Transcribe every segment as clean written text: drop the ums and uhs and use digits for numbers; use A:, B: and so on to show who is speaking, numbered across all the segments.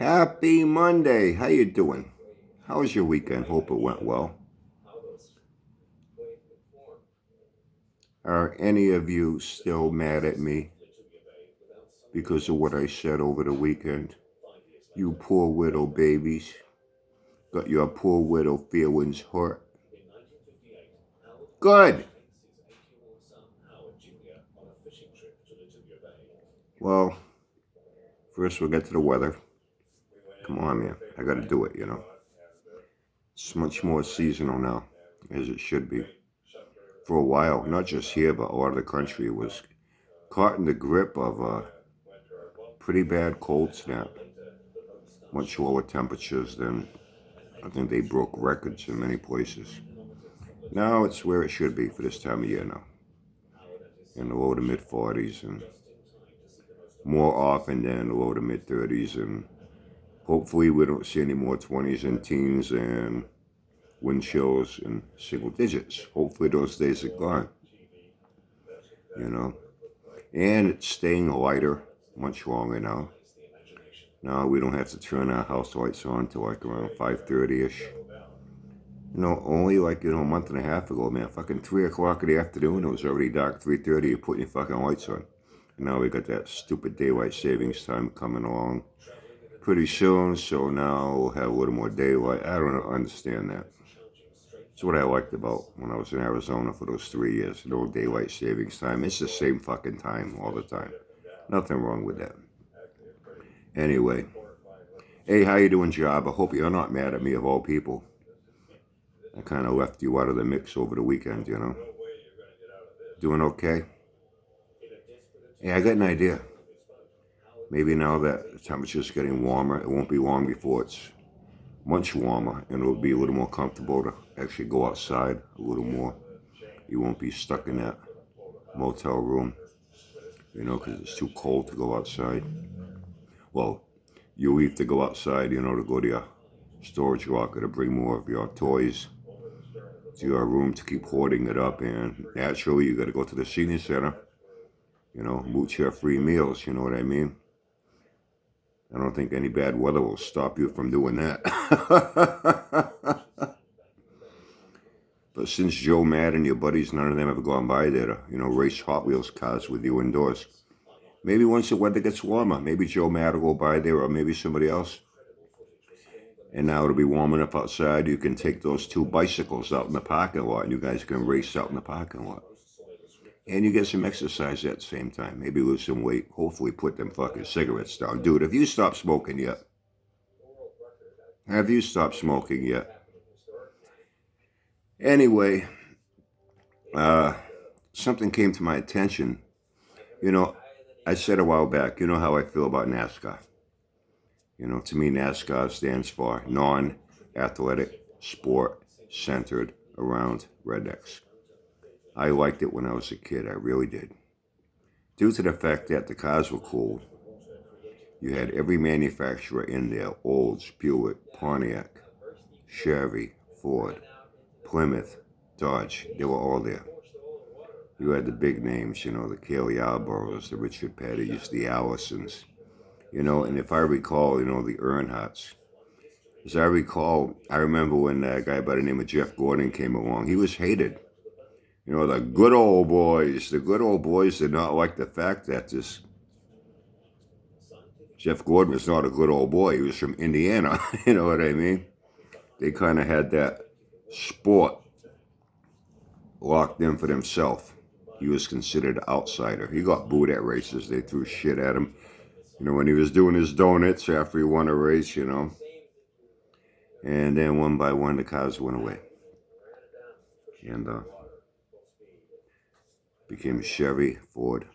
A: Happy Monday. How you doing? How was your weekend? Hope it went well. Are any of you still mad at me because of what I said over the weekend? You poor widow babies. Got your poor widow feelings hurt. Good. Well, first we'll get to the weather. Come on, man. I gotta do it. It's much more seasonal now, as it should be. For a while, not just here, but a lot of the country was caught in the grip of a pretty bad cold snap. Much lower temperatures than I think they broke records in many places. Now it's where it should be for this time of year now. In the low to mid 40s and more often than the low to mid 30s, and hopefully we don't see any more 20s and teens and wind chills in single digits. Hopefully those days are gone. And it's staying lighter much longer now. Now we don't have to turn our house lights on till like around 5:30ish. Only like, a month and a half ago, man, fucking 3 o'clock in the afternoon, it was already dark, 3:30, you're putting your fucking lights on. And now we got that stupid daylight savings time coming along pretty soon, so now we'll have a little more daylight. I don't understand that. It's what I liked about when I was in Arizona for those 3 years, no daylight savings time. It's the same fucking time all the time. Nothing wrong with that. Anyway, hey, how you doing, Job? I hope you're not mad at me of all people. I kind of left you out of the mix over the weekend, Doing okay? Hey, I got an idea. Maybe now that the temperature's getting warmer, it won't be long before it's much warmer, and it'll be a little more comfortable to actually go outside a little more. You won't be stuck in that motel room, because it's too cold to go outside. Well, you leave to go outside, to go to your storage locker to bring more of your toys to your room to keep hoarding it up, and naturally you got to go to the senior center, mooch your free meals, you know what I mean? I don't think any bad weather will stop you from doing that. But since Joe Mad and your buddies, none of them have gone by there to, race Hot Wheels cars with you indoors. Maybe once the weather gets warmer, maybe Joe Mad will go by there, or maybe somebody else. And now it'll be warm enough outside, you can take those 2 bicycles out in the parking lot, and you guys can race out in the parking lot. And you get some exercise at the same time. Maybe lose some weight. Hopefully put them fucking cigarettes down. Dude, have you stopped smoking yet? Have you stopped smoking yet? Anyway, something came to my attention. I said a while back, how I feel about NASCAR. To me, NASCAR stands for non-athletic sport centered around rednecks. I liked it when I was a kid, I really did. Due to the fact that the cars were cool, you had every manufacturer in there: Olds, Buick, Pontiac, Chevy, Ford, Plymouth, Dodge. They were all there. You had the big names, the Cale Yarboroughs, the Richard Pettys, the Allisons, and if I recall, the Earnhardts. As I recall, I remember when that guy by the name of Jeff Gordon came along, he was hated. The good old boys did not like the fact that this Jeff Gordon was not a good old boy. He was from Indiana, you know what I mean? They kind of had that sport locked in for themselves. He was considered an outsider. He got booed at races. They threw shit at him. When he was doing his donuts after he won a race, And then one by one, the cars went away. And became Chevy, Ford.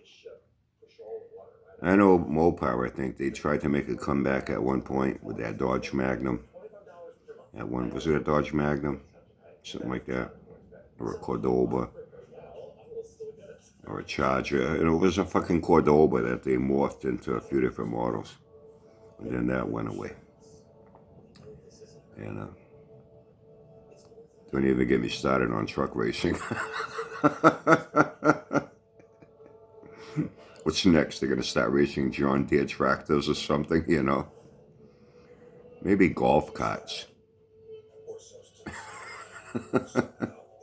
A: I know Mopar, I think, they tried to make a comeback at one point with that Dodge Magnum. Was it a Dodge Magnum? Something like that. Or a Cordoba. Or a Charger. And it was a fucking Cordoba that they morphed into a few different models. And then that went away. And don't even get me started on truck racing. What's next? They're going to start racing John Deere tractors or something, Maybe golf carts.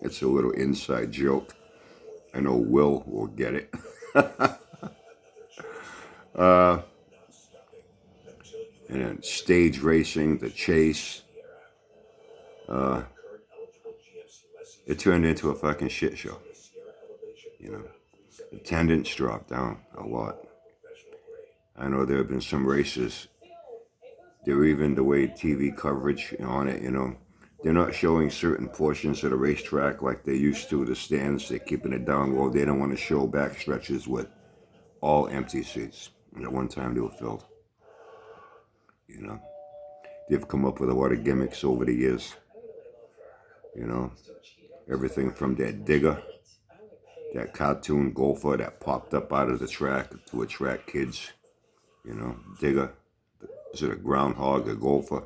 A: It's a little inside joke. I know Will will get it. uh, and then stage racing, the chase. Uh, it turned into a fucking shit show. You know, attendance dropped down a lot. I know there have been some races. They're even the way TV coverage on it, you know. They're not showing certain portions of the racetrack like they used to. The stands, they're keeping it down low. They don't want to show back stretches with all empty seats. And at one time they were filled. You know, they've come up with a lot of gimmicks over the years. You know, everything from that digger, that cartoon golfer that popped up out of the track to attract kids. You know, digger. Is it a groundhog, a golfer?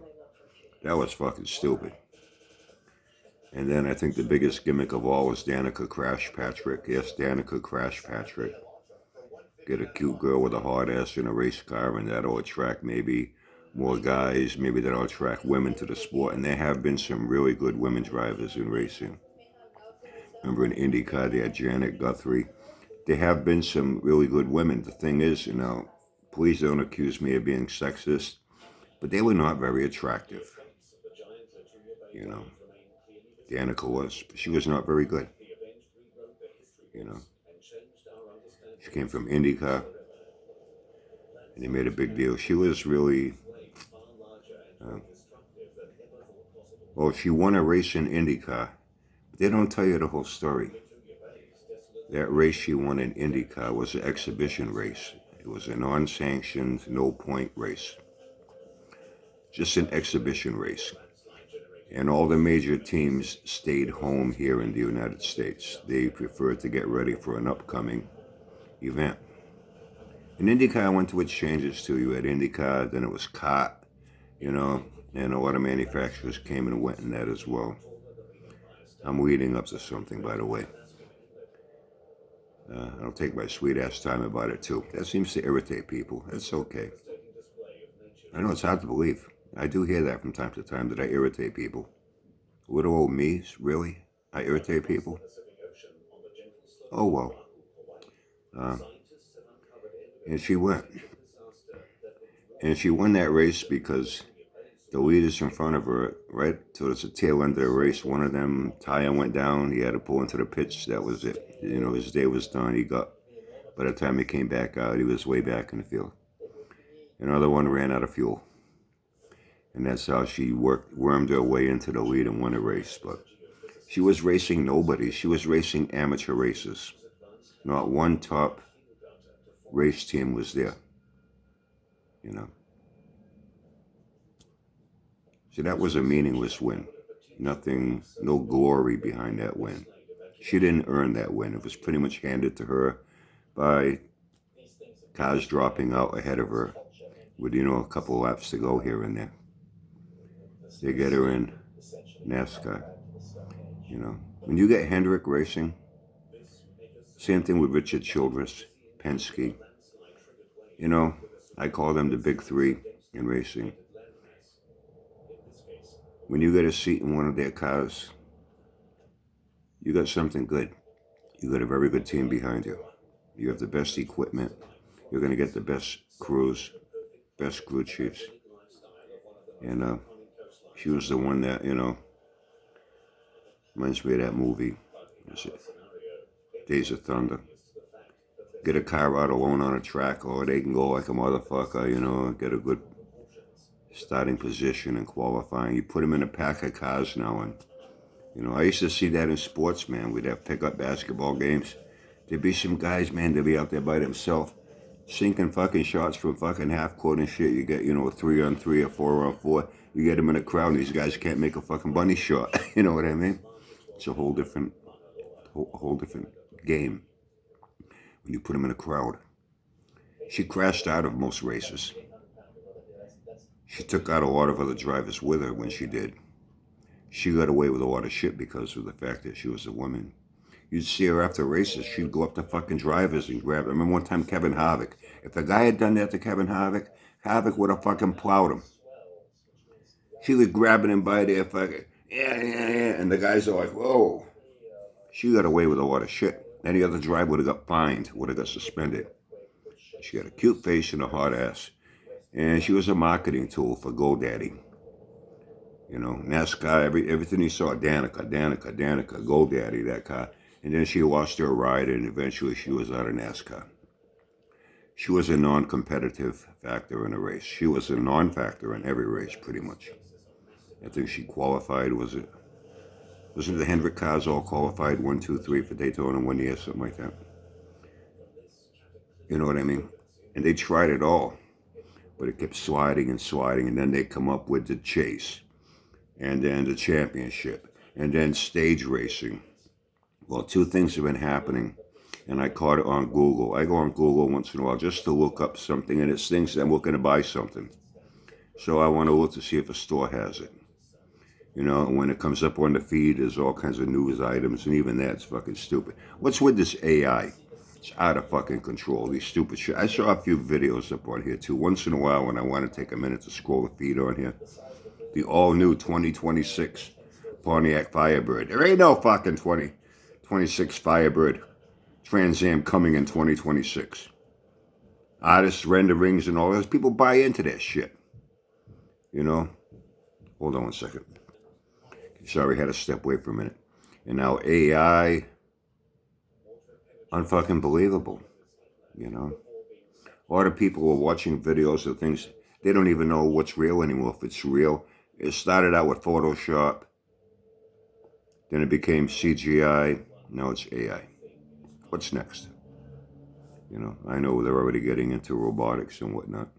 A: That was fucking stupid. And then I think the biggest gimmick of all was Danica Crash Patrick. Yes, Danica Crash Patrick. Get a cute girl with a hard ass in a race car, and that'll attract maybe more guys. Maybe that'll attract women to the sport. And there have been some really good women drivers in racing. Remember in IndyCar, they had Janet Guthrie. There have been some really good women. The thing is, you know, please don't accuse me of being sexist, but they were not very attractive. You know, Danica was, but she was not very good. You know, she came from IndyCar, and they made a big deal. She was really, well, she won a race in IndyCar, but they don't tell you the whole story. That race she won in IndyCar was an exhibition race. It was a non-sanctioned, no-point race. Just an exhibition race. And all the major teams stayed home here in the United States. They preferred to get ready for an upcoming event. In IndyCar, I went to its changes too. You had IndyCar, then it was COT, you know, and a lot of manufacturers came and went in that as well. I'm leading up to something, by the way. I'll take my sweet ass time about it too. That seems to irritate people. That's okay. I know it's hard to believe. I do hear that from time to time, that I irritate people. Little old me, really? I irritate people? Oh well. And she went. And she won that race because the leaders in front of her, right towards the tail end of the race, one of them, tire went down. He had to pull into the pits. That was it. You know, his day was done. By the time he came back out, he was way back in the field. Another one ran out of fuel. And that's how she wormed her way into the lead and won a race. But she was racing nobody. She was racing amateur races. Not one top race team was there. You know. So that was a meaningless win. Nothing, no glory behind that win. She didn't earn that win. It was pretty much handed to her by cars dropping out ahead of her with, you know, a couple laps to go here and there. They get her in NASCAR. You know, when you get Hendrick Racing, same thing with Richard Childress, Penske. You know, I call them the big three in racing. When you get a seat in one of their cars, you got something good. You got a very good team behind you. You have the best equipment. You're going to get the best crews, best crew chiefs. And she was the one that, you know, reminds me of that movie. Is it Days of Thunder? Get a car out alone on a track, or they can go like a motherfucker, you know, get a good starting position and qualifying. You put them in a pack of cars now, and you know, I used to see that in sports, man. We'd have pickup basketball games. There'd be some guys, man, they'd be out there by themselves, sinking fucking shots from fucking half court and shit. You get, you know, a 3-on-3 or 4-on-4. You get them in a crowd, and these guys can't make a fucking bunny shot. You know what I mean? It's a whole different game when you put them in a crowd. She crashed out of most races. She took out a lot of other drivers with her when she did. She got away with a lot of shit because of the fact that she was a woman. You'd see her after races. She'd go up to fucking drivers and grab them. I remember one time Kevin Harvick. If a guy had done that to Kevin Harvick, Harvick would have fucking plowed him. She was grabbing him by their fucking, yeah. And the guys are like, whoa. She got away with a lot of shit. Any other driver would have got fined, would have got suspended. She had a cute face and a hot ass. And she was a marketing tool for GoDaddy. You know, NASCAR, everything you saw, Danica, GoDaddy, that car. And then she lost her ride, and eventually she was out of NASCAR. She was a non-competitive factor in a race. She was a non-factor in every race, pretty much. I think she qualified, wasn't the Hendrick cars all qualified 1, 2, 3 for Daytona 1 year, something like that? You know what I mean? And they tried it all, but it kept sliding, and then they come up with the chase, and then the championship, and then stage racing. Well, two things have been happening, and I caught it on Google. I go on Google once in a while just to look up something, and it's things that I'm looking to buy something. So I want to look to see if a store has it. You know, and when it comes up on the feed, there's all kinds of news items, and even that's fucking stupid. What's with this AI? It's out of fucking control, these stupid shit. I saw a few videos up on here, too. Once in a while, when I want to take a minute to scroll the feed on here, the all-new 2026 Pontiac Firebird. There ain't no fucking 2026 Firebird Trans Am coming in 2026. Artists, renderings, and all those people buy into that shit. You know? Hold on one second. Sorry, had to step away for a minute. And now AI, unfucking believable. You know? A lot of people are watching videos of things, they don't even know what's real anymore, if it's real. It started out with Photoshop, then it became CGI, now it's AI. What's next? You know, I know they're already getting into robotics and whatnot.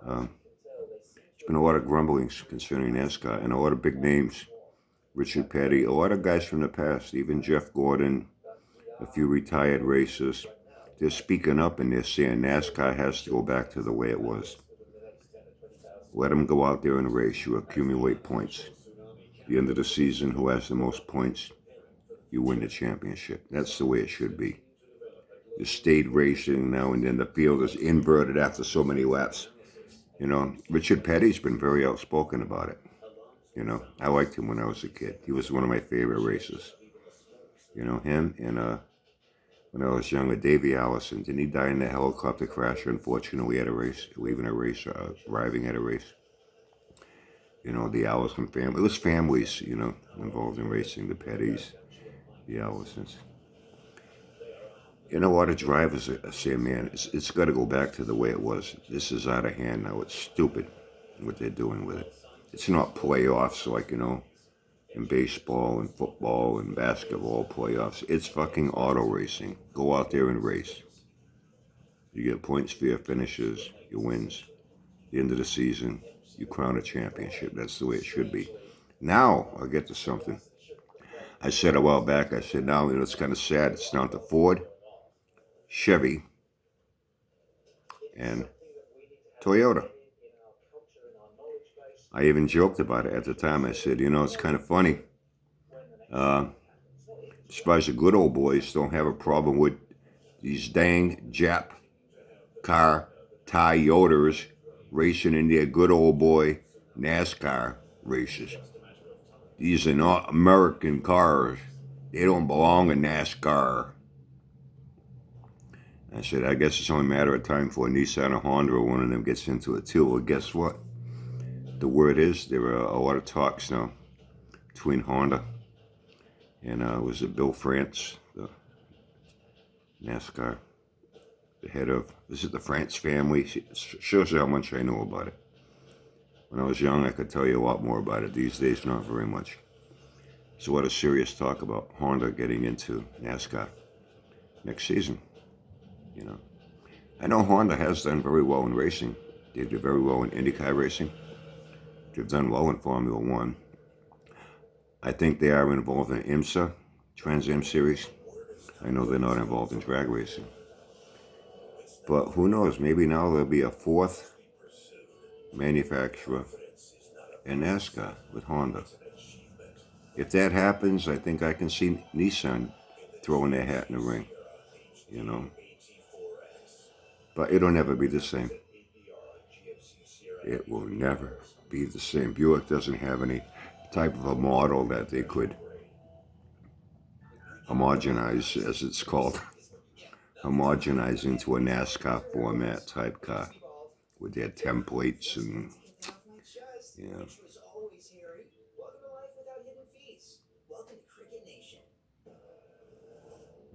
A: There's been a lot of grumblings concerning NASCAR, and a lot of big names. Richard Petty, a lot of guys from the past, even Jeff Gordon, a few retired racers. They're speaking up and they're saying NASCAR has to go back to the way it was. Let them go out there and race. You accumulate points. At the end of the season, who has the most points, you win the championship. That's the way it should be. The state racing now and then, the field is inverted after so many laps. You know, Richard Petty's been very outspoken about it. You know, I liked him when I was a kid. He was one of my favorite racers. You know, him and when I was younger, Davey Allison. Didn't he die in a helicopter crash? Unfortunately, at a race, leaving a race, arriving at a race. You know, the Allison family. It was families, you know, involved in racing. The Pettys, the Allisons. You know, a lot of drivers are saying, man, it's got to go back to the way it was. This is out of hand now. It's stupid what they're doing with it. It's not playoffs like, you know, in baseball and football and basketball playoffs. It's fucking auto racing. Go out there and race. You get points for your finishes, your wins. At the end of the season, you crown a championship. That's the way it should be. Now, I'll get to something. I said a while back, I said, now, you know, it's kind of sad. It's down to Ford, Chevy, and Toyota. I even joked about it at the time. I said, you know, it's kind of funny. Surprised the good old boys don't have a problem with these dang Jap car Toyotas racing in their good old boy NASCAR races. These are not American cars. They don't belong in NASCAR. I said, I guess it's only a matter of time for a Nissan or Honda or one of them gets into it too. Well, guess what? The word is there are a lot of talks now between Honda and was it Bill France, the NASCAR, the head of, is it the France family? Shows you how much I know about it. When I was young, I could tell you a lot more about it. These days, not very much. So what a serious talk about Honda getting into NASCAR next season. You know, I know Honda has done very well in racing. They did very well in IndyCar racing. They've done well in Formula One. I think they are involved in IMSA, Trans Am Series. I know they're not involved in drag racing. But who knows, maybe now there'll be a fourth manufacturer in NASCAR with Honda. If that happens, I think I can see Nissan throwing their hat in the ring, you know. But it'll never be the same. It will never be the same. Buick doesn't have any type of a model that they could homogenize, as it's called, homogenize into a NASCAR format type car with their templates and, you know.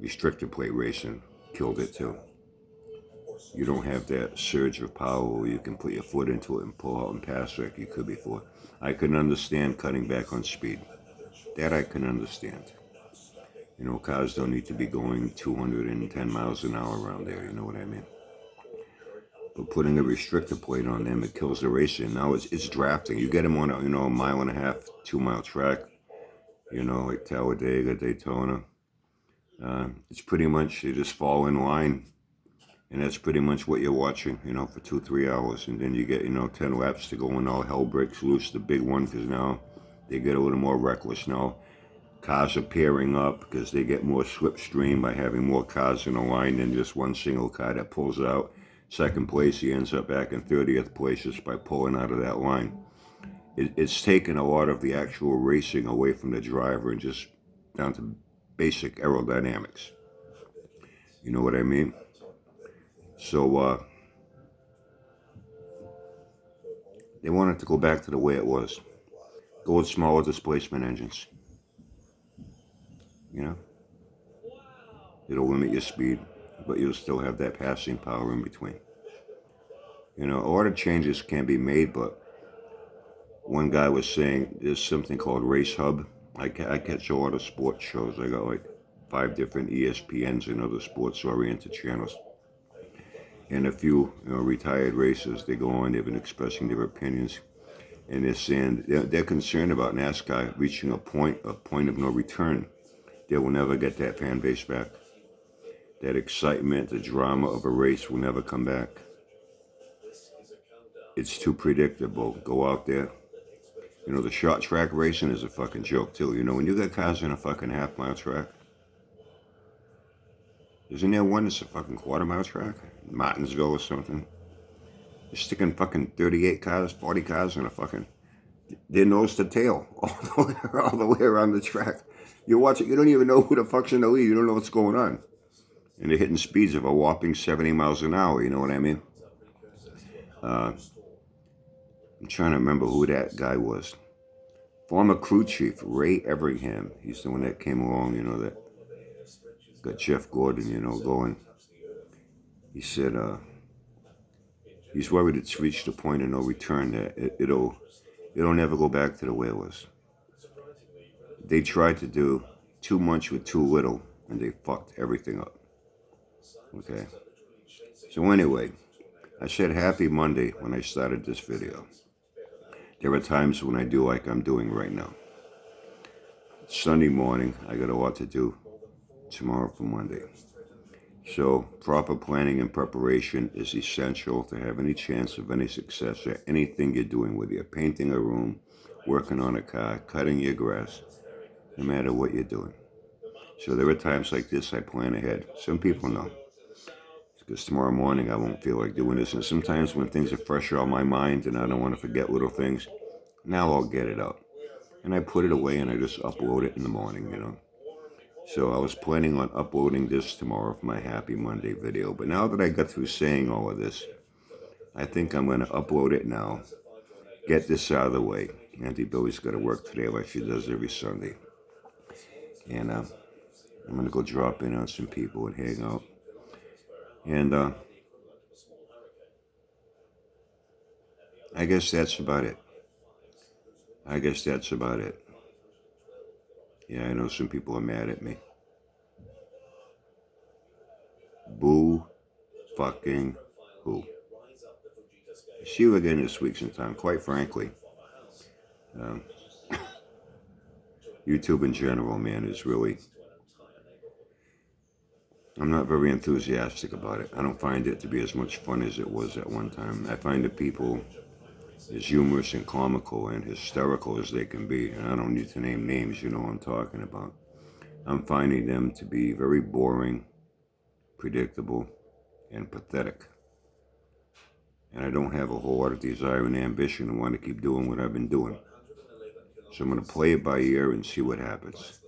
A: Restrictor plate racing killed it too. You don't have that surge of power where you can put your foot into it and pull out and pass like you could before. I can understand cutting back on speed. That I can understand. You know, cars don't need to be going 210 miles an hour around there, you know what I mean? But putting a restrictor plate on them, it kills the racing. Now it's drafting. You get them on a, a mile and a half, 2 mile track, like Talladega, Daytona. It's pretty much, you just fall in line. And that's pretty much what you're watching, for 2-3 hours. And then you get, 10 laps to go and all hell breaks loose, the big one, because now they get a little more reckless now. Cars are pairing up because they get more slipstream by having more cars in a line than just one single car that pulls out. Second place, he ends up back in 30th place just by pulling out of that line. It's taken a lot of the actual racing away from the driver and just down to basic aerodynamics. You know what I mean? So, they wanted to go back to the way it was. Go with smaller displacement engines. It'll limit your speed, but you'll still have that passing power in between. A lot of changes can be made, but one guy was saying there's something called Race Hub. I catch a lot of sports shows. I got like 5 different ESPNs and other sports-oriented channels. And a few retired racers, they go on, they've been expressing their opinions. And they're saying they're concerned about NASCAR reaching a point of no return. They will never get that fan base back. That excitement, the drama of a race will never come back. It's too predictable. Go out there. The short track racing is a fucking joke too. When you got cars in a fucking half-mile track, isn't there one that's a fucking quarter-mile track? Martinsville or something. You're sticking fucking 38 cars, 40 cars in a fucking... They're nose to tail all the way around the track. You watch it, you don't even know who the fuck's in the lead. You don't know what's going on. And they're hitting speeds of a whopping 70 miles an hour, you know what I mean? I'm trying to remember who that guy was. Former crew chief, Ray Everingham. He's the one that came along, that got Jeff Gordon, going. He said he's worried it's reached a point of no return, that it'll never go back to the way it was. They tried to do too much with too little, and they fucked everything up. Okay? So anyway, I said happy Monday when I started this video. There are times when I do like I'm doing right now. Sunday morning, I got a lot to do tomorrow for Monday. So proper planning and preparation is essential to have any chance of any success at anything you're doing, whether you're painting a room, working on a car, cutting your grass, no matter what you're doing. So there are times like this I plan ahead. Some people know. Because tomorrow morning I won't feel like doing this. And sometimes when things are fresher on my mind and I don't want to forget little things, now I'll get it out. And I put it away and I just upload it in the morning, So I was planning on uploading this tomorrow for my Happy Monday video. But now that I got through saying all of this, I think I'm going to upload it now. Get this out of the way. Auntie Billy's got to work today like she does every Sunday. And I'm going to go drop in on some people and hang out. And I guess that's about it. Yeah, I know some people are mad at me. Boo fucking who. See you again this week sometime. Quite frankly, YouTube in general, man, is really... I'm not very enthusiastic about it. I don't find it to be as much fun as it was at one time. I find the people as humorous and comical and hysterical as they can be. And I don't need to name names, you know what I'm talking about. I'm finding them to be very boring, predictable, and pathetic. And I don't have a whole lot of desire and ambition to want to keep doing what I've been doing. So I'm going to play it by ear and see what happens.